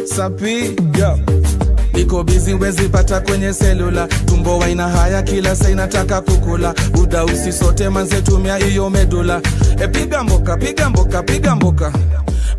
Sapi, yo. Niko busy wezi pata kwenye selula. Tumbo waina haya kila saa inataka kukula. Uda usisote manze tumia iyo medula. Piga mboka, piga mboka, piga mboka.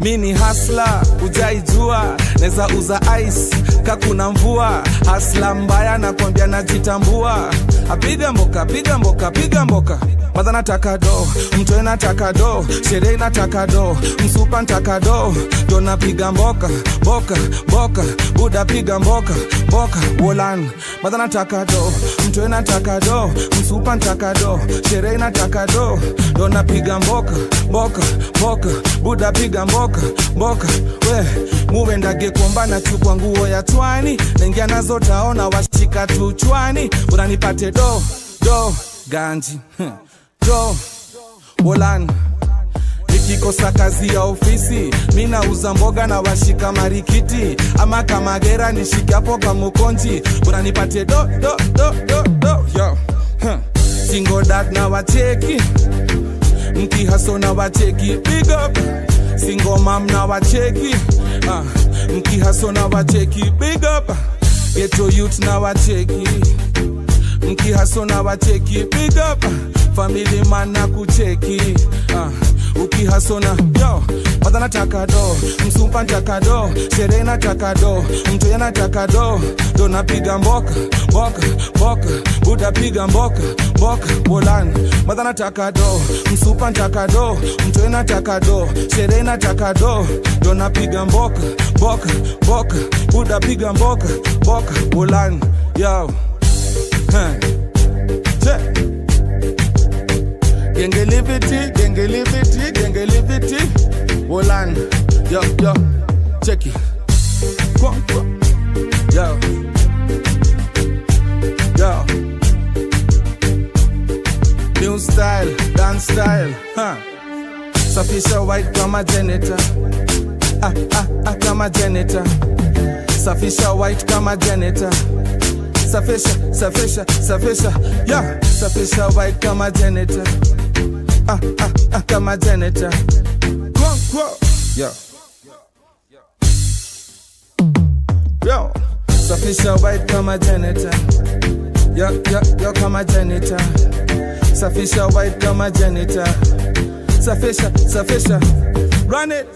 Mini hustler, ujaijua. Neza uza ice, kakuna mvua. Hustler mbaya na kwambia najitambua. Piga mboka, piga mboka, piga mboka. Madha nataka do, mtoe nataka do, sherehe nataka do, msupa nataka do. Do napiga mboka, mboka, mboka. Buda piga mboka, mboka, wolan. Madha nataka do, mtoe nataka do, msupa nataka do, sherehe nataka do. Do napiga mboka, mboka, mboka. Buda piga mboka, mboka. We, muwendage komba na chukwa nguo ya twani. Nengia nazo taona washika tuchwani. Unanipate do, ganji do, wolan. Nikikosa kazi ya ofisi, mina uza mboga na washika marikiti. Ama kama gera nishike hapo kama konji. Unanipate do, yo. Single dad na wacheki, mki haso na wacheki, big up. Single mom na wacheki, mki haso na wacheki, big up. Ghetto youth na wacheki, mki haso na wacheki, big up. Family man na kucheki, uki haso na yo. Madha nataka do, msumpa nataka do, sherehe nataka do, mtoya nataka do. Do napiga mboka, mboka, mboka. Buda piga mboka, mboka, wolan. Madha nataka do, msumpa nataka do, mtoya nataka do, sherehe nataka do. Do napiga mboka, mboka, mboka. Buda piga mboka, mboka, wolan. Yo, Gengelivity, wolan. Yo, check it. Yo. New style, dance style, Safisha white kama janitor. Kama janitor. Safisha white kama janitor. Safisha, yeah. Safisha white kama janitor. Kama janitor. Yo. Safisha white kama janitor. Yo kama janitor. Safisha white kama janitor. Safisha, run it.